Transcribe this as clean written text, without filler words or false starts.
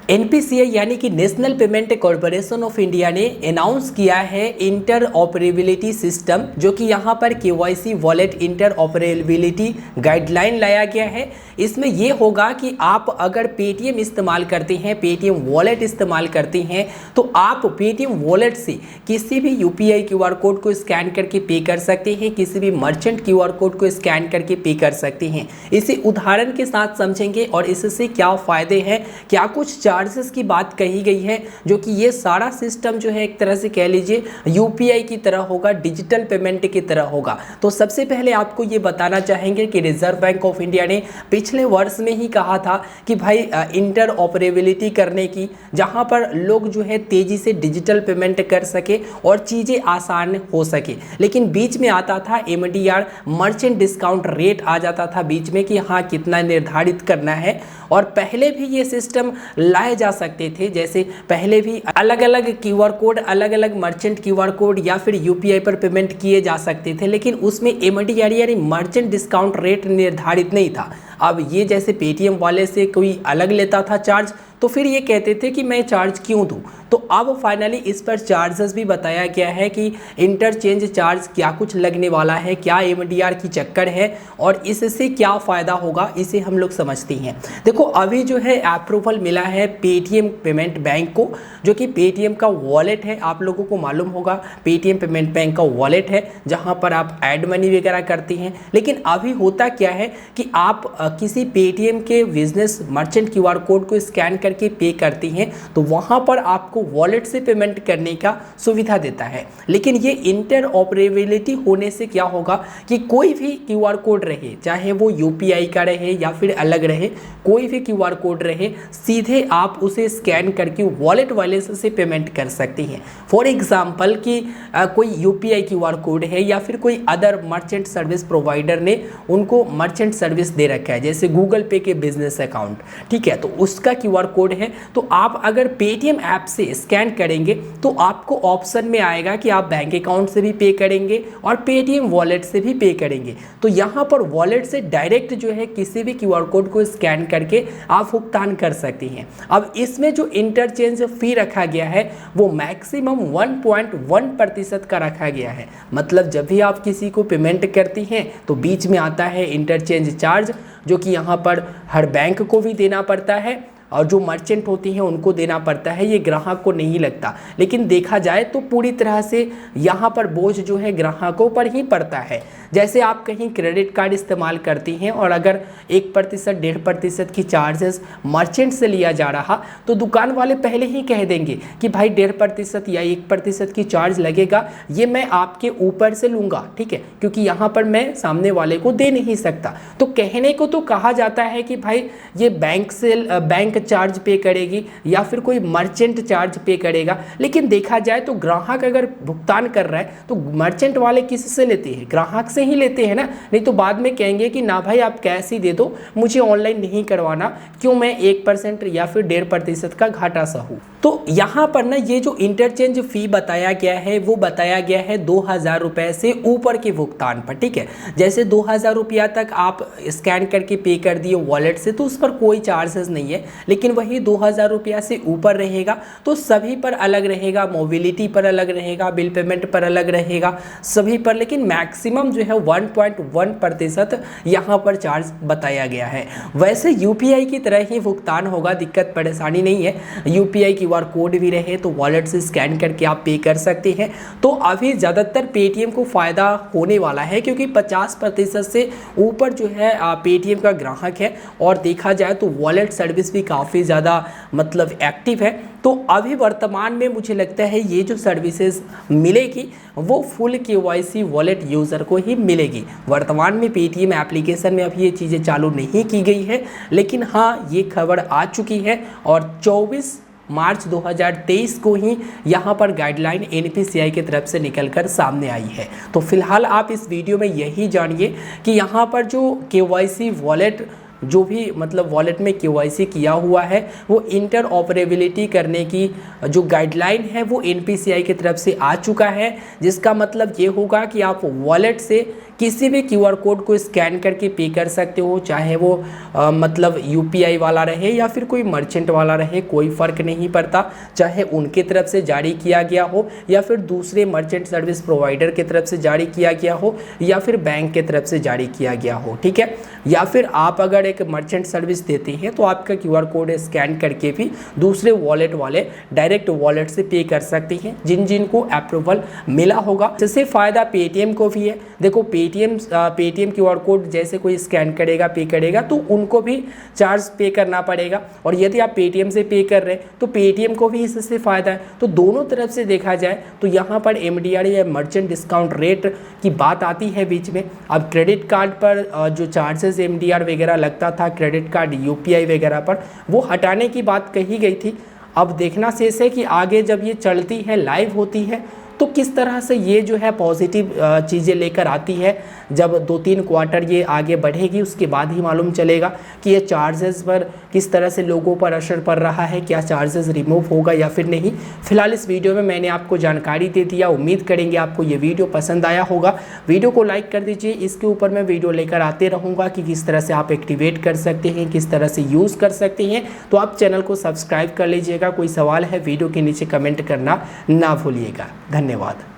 NPCI यानी कि national payment corporation of India ने अनाउंस किया है इंटर ऑपरेबिलिटी सिस्टम, जो कि यहाँ पर KYC wallet inter operability guideline लाया गया है। इसमें यह होगा कि आप अगर पेटीएम इस्तेमाल करते हैं, पेटीएम वॉलेट इस्तेमाल करते हैं, तो आप पेटीएम वॉलेट से किसी भी यूपीआई क्यूआर कोड को स्कैन करके पे कर सकते हैं, किसी भी मर्चेंट क्यूआर कोड को स्कैन करके पे कर सकते हैं। इसे उदाहरण के साथ समझेंगे और इससे क्या फ़ायदे हैं, क्या कुछ चार्जेस की बात कही गई है, जो कि ये सारा सिस्टम जो है एक तरह से कह लीजिए यूपीआई की तरह होगा, डिजिटल पेमेंट की तरह होगा। तो सबसे पहले आपको ये बताना चाहेंगे कि रिजर्व बैंक ऑफ इंडिया ने पिछले वर्ष में ही कहा था कि भाई इंटर ऑपरेबिलिटी करने की, जहां पर लोग जो है तेजी से डिजिटल पेमेंट कर सके और चीज़ें आसान हो सके। लेकिन बीच में आता था एमडीआर, मर्चेंट डिस्काउंट रेट आ जाता था बीच में कि हाँ कितना निर्धारित करना है। और पहले भी ये सिस्टम लाए जा सकते थे, जैसे पहले भी अलग अलग क्यूआर कोड, अलग अलग मर्चेंट क्यूआर कोड या फिर यूपीआई पर पेमेंट किए जा सकते थे, लेकिन उसमें एमडीआर यानी मर्चेंट डिस्काउंट रेट निर्धारित नहीं था। अब ये जैसे पेटीएम वाले से कोई अलग लेता था चार्ज, तो फिर ये कहते थे कि मैं चार्ज क्यों दूँ। तो अब फाइनली इस पर चार्जेस भी बताया गया है कि इंटरचेंज चार्ज क्या कुछ लगने वाला है, क्या एमडीआर की चक्कर है और इससे क्या फ़ायदा होगा, इसे हम लोग समझते हैं। देखो अभी जो है अप्रूवल मिला है पेटीएम पेमेंट बैंक को, जो कि पेटीएम का वॉलेट है। आप लोगों को मालूम होगा पेटीएम पेमेंट बैंक का वॉलेट है जहां पर आप ऐड मनी वगैरह करते हैं। लेकिन अभी होता क्या है कि आप किसी पेटीएम के बिजनेस मर्चेंट क्यूआर कोड को स्कैन करके पे करती हैं, तो वहां पर आपको वॉलेट से पेमेंट करने का सुविधा देता है। लेकिन ये इंटर ऑपरेबिलिटी होने से क्या होगा कि कोई भी क्यूआर कोड रहे, चाहे वो यूपीआई का रहे या फिर अलग रहे, कोई भी क्यूआर कोड रहे, सीधे आप उसे स्कैन करके वॉलेट वाले से पेमेंट कर सकते हैं। फॉर एग्जांपल कि कोई यूपीआई क्यूआर कोड है या फिर कोई अदर मर्चेंट सर्विस प्रोवाइडर ने उनको मर्चेंट सर्विस दे रखा है, जैसे गूगल पे के बिजनेस अकाउंट, ठीक है, तो उसका क्यूआर कोड है। तो आप अगर पेटीएम ऐप से स्कैन करेंगे तो आपको ऑप्शन में आएगा कि आप बैंक अकाउंट से भी पे करेंगे और पेटीएम वॉलेट से भी पे करेंगे। तो यहाँ पर वॉलेट से डायरेक्ट जो है किसी भी क्यूआर कोड को स्कैन करके आप भुगतान कर सकते हैं। अब इसमें जो इंटरचेंज फी रखा गया है वो मैक्सिमम 1.1% का रखा गया है। मतलब जब भी आप किसी को पेमेंट करती हैं तो बीच में आता है इंटरचेंज चार्ज, जो कि यहाँ पर हर बैंक को भी देना पड़ता है और जो मर्चेंट होती हैं उनको देना पड़ता है, ये ग्राहक को नहीं लगता। लेकिन देखा जाए तो पूरी तरह से यहाँ पर बोझ जो है ग्राहकों पर ही पड़ता है। जैसे आप कहीं क्रेडिट कार्ड इस्तेमाल करती हैं और अगर 1%, 1.5% की चार्जेस मर्चेंट से लिया जा रहा, तो दुकान वाले पहले ही कह देंगे कि भाई 1.5% या 1% की चार्ज लगेगा, ये मैं आपके ऊपर से लूँगा, ठीक है, क्योंकि यहाँ पर मैं सामने वाले को दे नहीं सकता। तो कहने को तो कहा जाता है कि भाई ये बैंक चार्ज पे करेगी या फिर कोई मर्चेंट चार्ज पे करेगा, लेकिन देखा जाए तो ग्राहक अगर भुगतान कर रहा है तो मर्चेंट वाले किससे लेते हैं? ग्राहक से ही लेते हैं ना। नहीं तो बाद में कहेंगे कि ना भाई आप कैश ही दे दो, मुझे ऑनलाइन नहीं करवाना, क्यों मैं 1% या फिर 1.5% का घाटा सहूँ। तो यहाँ पर ना ये जो इंटरचेंज फी बताया गया है वो बताया गया है 2000 रुपये से ऊपर के भुगतान पर, ठीक है। जैसे 2000 रुपया तक आप स्कैन करके पे कर दिए वॉलेट से तो उस पर कोई चार्जेस नहीं है। लेकिन वही 2000 रुपया से ऊपर रहेगा तो सभी पर अलग रहेगा, मोबिलिटी पर अलग रहेगा, बिल पेमेंट पर अलग रहेगा, सभी पर। लेकिन मैक्सिमम जो है 1.1% यहाँ पर चार्ज बताया गया है। वैसे यूपीआई की तरह ही भुगतान होगा, दिक्कत परेशानी नहीं है। यूपीआई क्यूआर कोड भी रहे तो वॉलेट से स्कैन करके आप पे कर सकते हैं। तो अभी ज़्यादातर पेटीएम को फ़ायदा होने वाला है क्योंकि 50% से ऊपर जो है पेटीएम का ग्राहक है और देखा जाए तो वॉलेट सर्विस भी काफ़ी ज़्यादा मतलब एक्टिव है। तो अभी वर्तमान में मुझे लगता है ये जो सर्विसेज मिलेगी वो फुल केवाईसी वॉलेट यूज़र को ही मिलेगी। वर्तमान में पेटीएम एप्लीकेशन में अभी ये चीज़ें चालू नहीं की गई है, लेकिन हाँ ये खबर आ चुकी है और 24 मार्च 2023 को ही यहाँ पर गाइडलाइन एनपीसीआई की तरफ से निकलकर सामने आई है। तो फिलहाल आप इस वीडियो में यही जानिए कि यहाँ पर जो केवाईसी वॉलेट जो भी मतलब वॉलेट में केवाईसी किया हुआ है वो इंटर ऑपरेबिलिटी करने की जो गाइडलाइन है वो एनपीसीआई की तरफ से आ चुका है, जिसका मतलब ये होगा कि आप वॉलेट से किसी भी QR कोड को स्कैन करके पे कर सकते हो, चाहे वो मतलब UPI वाला रहे या फिर कोई मर्चेंट वाला रहे, कोई फ़र्क नहीं पड़ता। चाहे उनके तरफ से जारी किया गया हो या फिर दूसरे मर्चेंट सर्विस प्रोवाइडर की तरफ से जारी किया गया हो या फिर बैंक के तरफ से जारी किया गया हो, ठीक है। या फिर आप अगर एक मर्चेंट सर्विस देते हैं तो आपका QR कोड स्कैन करके भी दूसरे वॉलेट वाले डायरेक्ट वॉलेट से पे कर सकते हैं, जिन जिन को अप्रूवल मिला होगा। इससे फ़ायदा पेटीएम को भी है। देखो पेटीएम QR कोड जैसे कोई स्कैन करेगा, पे करेगा तो उनको भी चार्ज पे करना पड़ेगा, और यदि आप पेटीएम से पे कर रहे हैं तो पेटीएम को भी इससे फ़ायदा है। तो दोनों तरफ से देखा जाए तो यहाँ पर MDR या मर्चेंट डिस्काउंट रेट की बात आती है बीच में। अब क्रेडिट कार्ड पर जो चार्जेस MDR वगैरह लगता था, क्रेडिट कार्ड UPI वगैरह पर, वो हटाने की बात कही गई थी। अब देखना शेष है कि आगे जब ये चलती है, लाइव होती है, तो किस तरह से ये जो है पॉजिटिव चीज़ें लेकर आती है। जब 2-3 क्वार्टर ये आगे बढ़ेगी उसके बाद ही मालूम चलेगा कि ये चार्जेस पर किस तरह से लोगों पर असर पड़ रहा है, क्या चार्जेस रिमूव होगा या फिर नहीं। फिलहाल इस वीडियो में मैंने आपको जानकारी दे दिया। उम्मीद करेंगे आपको ये वीडियो पसंद आया होगा। वीडियो को लाइक कर दीजिए। इसके ऊपर मैं वीडियो लेकर आते रहूँगा कि किस तरह से आप एक्टिवेट कर सकते हैं, किस तरह से यूज़ कर सकते हैं। तो आप चैनल को सब्सक्राइब कर लीजिएगा। कोई सवाल है वीडियो के नीचे कमेंट करना ना भूलिएगा। धन्यवाद।